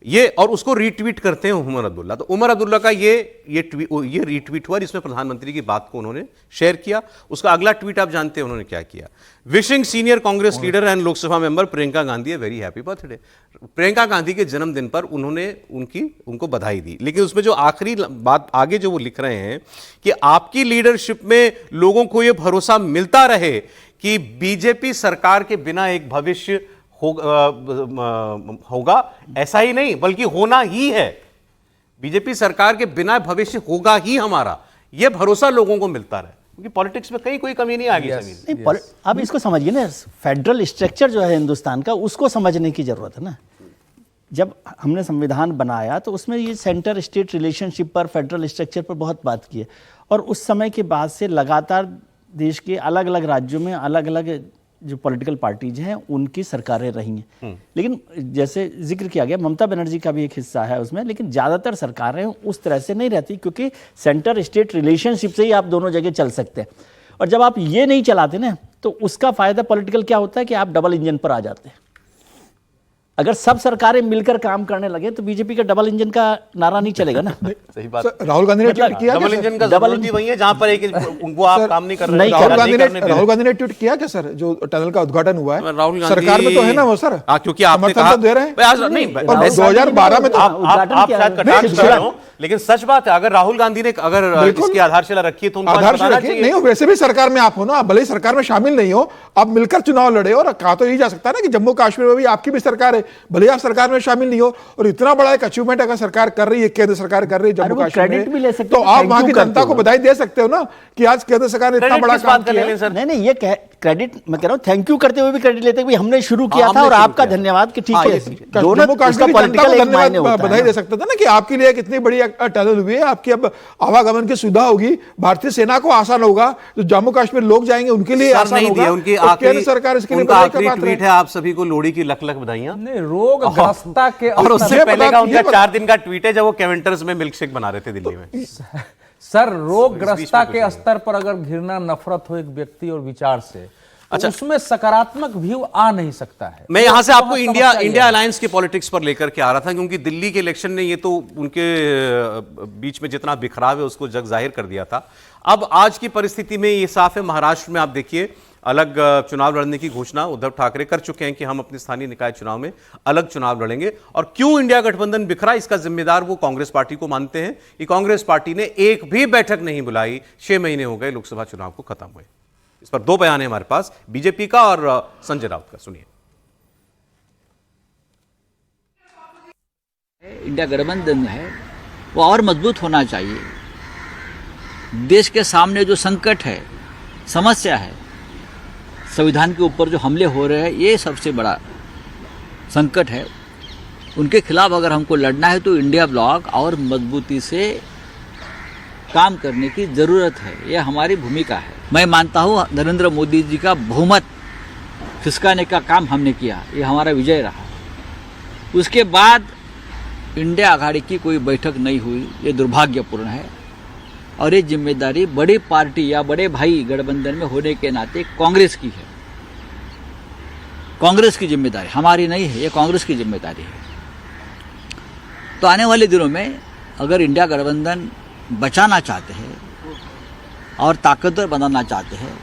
ये, और उसको रीट्वीट करते हैं उमर अब्दुल्ला। तो उमर अब्दुल्ला का ये रीट्वीट हुआ जिसमें प्रधानमंत्री की बात को उन्होंने शेयर किया। उसका अगला ट्वीट आप जानते हैं उन्होंने क्या किया, wishing senior Congress leader and Lok Sabha member Priyanka Gandhi a very happy birthday. Priyanka Gandhi के जन्मदिन पर उन्होंने उनको बधाई दी, लेकिन उसमें जो आखिरी बात आगे जो वो लिख रहे हैं कि आपकी लीडरशिप में लोगों को यह भरोसा मिलता रहे कि बीजेपी सरकार के बिना एक भविष्य होगा, ऐसा ही नहीं बल्कि होना ही है। बीजेपी सरकार के बिना भविष्य होगा ही हमारा, यह भरोसा लोगों को मिलता रहे, क्योंकि पॉलिटिक्स में कहीं कोई कमी नहीं आ गई। अब इसको समझिए ना, फेडरल स्ट्रक्चर जो है हिंदुस्तान का, उसको समझने की जरूरत है ना। जब हमने संविधान बनाया तो उसमें ये सेंटर स्टेट रिलेशनशिप पर, फेडरल स्ट्रक्चर पर बहुत बात की है, और उस समय के बाद से लगातार देश के अलग अलग राज्यों में अलग अलग जो पॉलिटिकल पार्टीज हैं उनकी सरकारें रही हैं। लेकिन जैसे जिक्र किया गया, ममता बनर्जी का भी एक हिस्सा है उसमें, लेकिन ज़्यादातर सरकारें उस तरह से नहीं रहती, क्योंकि सेंटर स्टेट रिलेशनशिप से ही आप दोनों जगह चल सकते हैं। और जब आप ये नहीं चलाते ना, तो उसका फ़ायदा पॉलिटिकल क्या होता है कि आप डबल इंजन पर आ जाते हैं। अगर सब सरकारें मिलकर काम करने लगे तो बीजेपी का डबल इंजन का नारा नहीं चलेगा ना। सही बात। राहुल गांधी ने ट्वीट किया, डबल इंजन का जरूरत ही वही है जहां पर एक उनको आप काम नहीं कर रहे। राहुल गांधी ने ट्वीट किया क्या सर, जो टनल का उद्घाटन हुआ है? राहुल गांधी सरकार में तो है ना वो सर, क्योंकि आपने कहा दे रहे हैं। 2012 में तो आप शायद कटाक्ष कर रहे हो, लेकिन सच बात है, अगर राहुल गांधी ने अगर इसकी आधारशिला रखी है तो उनको आधारशिला नहीं हो, वैसे भी सरकार में आप हो ना, आप भले ही सरकार में शामिल नहीं हो, आप मिलकर चुनाव लड़े। और कहा तो यही जा सकता है ना कि जम्मू कश्मीर में भी आपकी भी सरकार है, भले ही आप सरकार में शामिल नहीं हो, और इतना बड़ा एक अचीवमेंट अगर सरकार कर रही है, केंद्र सरकार कर रही है जम्मू कश्मीर में, तो आप वहां की जनता को बधाई दे सकते हो ना कि आज केंद्र सरकार ने इतना बड़ा काम किया। नहीं, ये क्रेडिट मैं कह रहा हूं, थैंक यू करते हुए भी क्रेडिट लेते हैं, हमने शुरू किया था और आपका धन्यवाद कि ठीक है। जम्मू कश्मीर की जनता को बधाई दे सकते थे ना कि आपके लिए कितनी बड़ी टनल हुई है, आपकी अब आवागमन की सुविधा होगी, भारतीय सेना को आसान होगा, जो जम्मू कश्मीर लोग जाएंगे उनके लिए आसान होगा। उनकी केंद्र सरकार इसके लिए आखिरी ट्वीट है, आप सभी को लोहड़ी की लख लख बधाइयां। रोगग्रस्तता के, और उससे पहले का उनका 4 दिन का ट्वीट है जब वो केवेंटर्स में मिल्क शेक बना रहे थे दिल्ली में। सर, रोगग्रस्तता के स्तर पर अगर घृणा नफरत हो एक व्यक्ति और विचार से, अच्छा, उसमें सकारात्मक व्यू आ नहीं सकता है। मैं यहां से आपको इंडिया अलायंस के पॉलिटिक्स पर लेकर के आ रहा था, क्योंकि दिल्ली के इलेक्शन ने ये तो उनके बीच में जितना बिखराव है उसको जग जाहिर कर दिया था। अब आज की परिस्थिति में ये साफ है, महाराष्ट्र में आप देखिए अलग चुनाव लड़ने की घोषणा उद्धव ठाकरे कर चुके हैं कि हम अपने स्थानीय निकाय चुनाव में अलग चुनाव लड़ेंगे। और क्यों इंडिया गठबंधन बिखरा, इसका जिम्मेदार वो कांग्रेस पार्टी को मानते हैं कि कांग्रेस पार्टी ने एक भी बैठक नहीं बुलाई, 6 महीने हो गए लोकसभा चुनाव को खत्म हुए। इस पर 2 बयान है हमारे पास, बीजेपी का और संजय राउत का, सुनिए। इंडिया गठबंधन है वो और मजबूत होना चाहिए। देश के सामने जो संकट है, समस्या है, संविधान के ऊपर जो हमले हो रहे हैं, ये सबसे बड़ा संकट है। उनके खिलाफ अगर हमको लड़ना है तो इंडिया ब्लॉक और मजबूती से काम करने की ज़रूरत है, ये हमारी भूमिका है। मैं मानता हूँ नरेंद्र मोदी जी का बहुमत खिसकाने का काम हमने किया, ये हमारा विजय रहा। उसके बाद इंडिया आघाड़ी की कोई बैठक नहीं हुई, ये दुर्भाग्यपूर्ण है। और ये जिम्मेदारी बड़ी पार्टी या बड़े भाई गठबंधन में होने के नाते कांग्रेस की है। कांग्रेस की जिम्मेदारी हमारी नहीं है, ये कांग्रेस की जिम्मेदारी है। तो आने वाले दिनों में अगर इंडिया गठबंधन बचाना चाहते हैं और ताकतवर बनाना चाहते हैं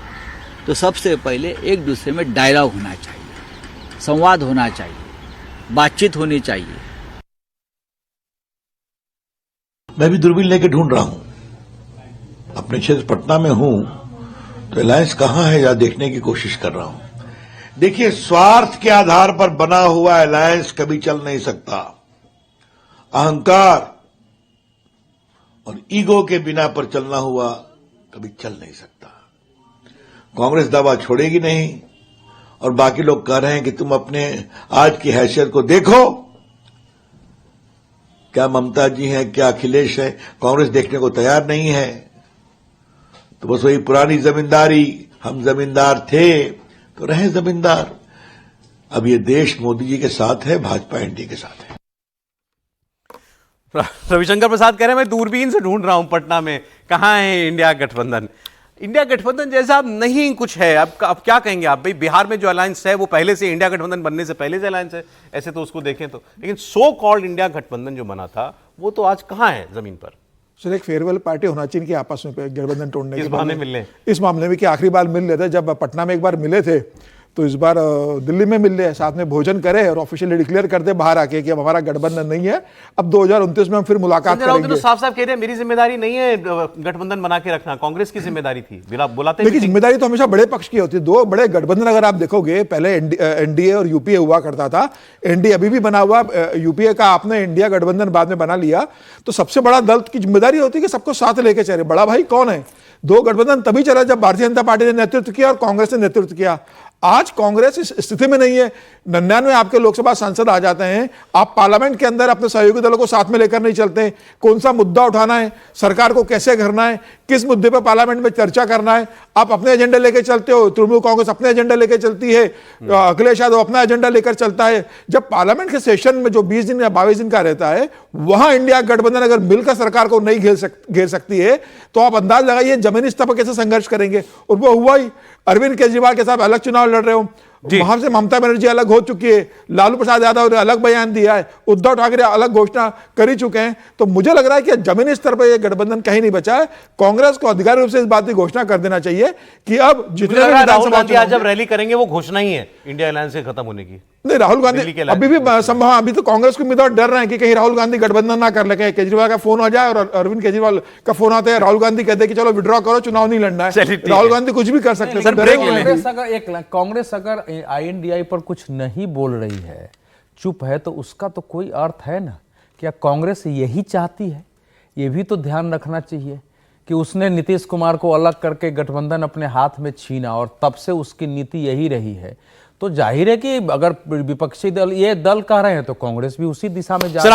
तो सबसे पहले एक दूसरे में डायलॉग होना चाहिए, संवाद होना चाहिए, बातचीत होनी चाहिए। मैं भी दूरबीन लेके ढूंढ रहा हूं, अपने क्षेत्र पटना में हूं तो अलायंस कहां है या देखने की कोशिश कर रहा हूं। देखिए, स्वार्थ के आधार पर बना हुआ अलायंस कभी चल नहीं सकता। अहंकार और ईगो के बिना पर चलना हुआ कभी चल नहीं सकता। कांग्रेस दावा छोड़ेगी नहीं और बाकी लोग कह रहे हैं कि तुम अपने आज की हैसियत को देखो। क्या ममता जी हैं, क्या अखिलेश है, कांग्रेस देखने को तैयार नहीं है। तो बस वही पुरानी जमींदारी, हम जमींदार थे तो रहे जमींदार। अब ये देश मोदी जी के साथ है, भाजपा एनडीए के साथ है। रविशंकर प्रसाद कह रहे हैं मैं दूरबीन से ढूंढ रहा हूं पटना में, कहां है इंडिया गठबंधन। इंडिया गठबंधन जैसा अब नहीं कुछ है। अब क्या कहेंगे आप? भाई बिहार में जो अलायंस है वो पहले से इंडिया गठबंधन बनने से पहले से अलायंस है, ऐसे तो उसको देखें तो, लेकिन सो कॉल्ड इंडिया गठबंधन जो बना था वो तो आज कहां है जमीन पर? सर, एक फेयरवेल पार्टी होना चाहिए कि आपस में गठबंधन तोड़ने इस बहाने मिल लें। इस मामले में कि आखिरी बार मिल लेते, जब पटना में एक बार मिले थे तो इस बार दिल्ली में मिल ले, साथ में भोजन करें और ऑफिशियली डिक्लेयर कर दे बाहर आके कि अब हमारा गठबंधन नहीं है। अब 2029 में हम फिर मुलाकात करेंगे। तो साफ साफ कह रहे हैं मेरी जिम्मेदारी नहीं है गठबंधन बना के रखना, कांग्रेस की जिम्मेदारी थी। बुलाते लेकिन जिम्मेदारी तो हमेशा बड़े पक्ष की होती है। दो बड़े गठबंधन अगर आप देखोगे, पहले एनडीए और यूपीए हुआ करता था। एनडीए अभी भी बना हुआ, यूपीए का आपने इंडिया गठबंधन बाद में बना लिया। तो सबसे बड़ा दल की जिम्मेदारी होती है कि सबको साथ लेके चले। बड़ा भाई कौन है? दो गठबंधन तभी चला जब भारतीय जनता पार्टी ने नेतृत्व किया और कांग्रेस ने नेतृत्व किया। आज कांग्रेस इस स्थिति में नहीं है। 99 आपके लोकसभा सांसद आ जाते हैं, आप पार्लियामेंट के अंदर अपने सहयोगी दलों को साथ में लेकर नहीं चलते। कौन सा मुद्दा उठाना है, सरकार को कैसे करना है, किस मुद्दे पर पार्लियामेंट में चर्चा करना है, आप अपने एजेंडे लेकर चलते हो। तृणमूल कांग्रेस अपने एजेंडे लेकर चलती है, अखिलेश यादव अपना एजेंडा लेकर चलता है। जब पार्लियामेंट के सेशन में जो 20 दिन या 22 दिन का रहता है, वहां इंडिया गठबंधन अगर मिलकर सरकार को नहीं घेर सकती है तो आप अंदाज लगाइए जमीनी स्तर पर कैसे संघर्ष करेंगे। और वो हुआ ही। अरविंद केजरीवाल के साथ अलग चुनाव लड़ रहे हो, वहां से ममता बनर्जी अलग हो चुकी है, लालू प्रसाद यादव ने अलग बयान दिया है, उद्धव ठाकरे अलग घोषणा कर ही चुके हैं। तो मुझे लग रहा है कि जमीनी स्तर पर यह गठबंधन कहीं नहीं बचा है। कांग्रेस को अधिकारिक रूप से इस बात की घोषणा कर देना चाहिए कि अब जितने भी राहुल गांधी आज जब रैली करेंगे वो घोषणा ही है इंडिया अलायंस से खत्म होने की। नहीं, राहुल गांधी अभी भी संभव, अभी तो कांग्रेस को उम्मीदवार डर रहे हैं कि कहीं राहुल गांधी गठबंधन ना कर ले। केजरीवाल का फोन आ जाए और अरविंद केजरीवाल का फोन आता है, राहुल गांधी कहते हैं कि चलो विड्रॉ करो, चुनाव नहीं लड़ना है। राहुल गांधी कुछ भी कर सकते हैं। कांग्रेस अगर INDI पर कुछ नहीं बोल रही है, चुप है, तो उसका तो कोई अर्थ है ना। क्या कांग्रेस यही चाहती है? ये भी तो ध्यान रखना चाहिए कि उसने नीतीश कुमार को अलग करके गठबंधन अपने हाथ में छीना और तब से उसकी नीति यही रही है। तो जाहिर है कि अगर विपक्षी दल ये दल कह रहे हैं तो कांग्रेस भी उसी दिशा में जा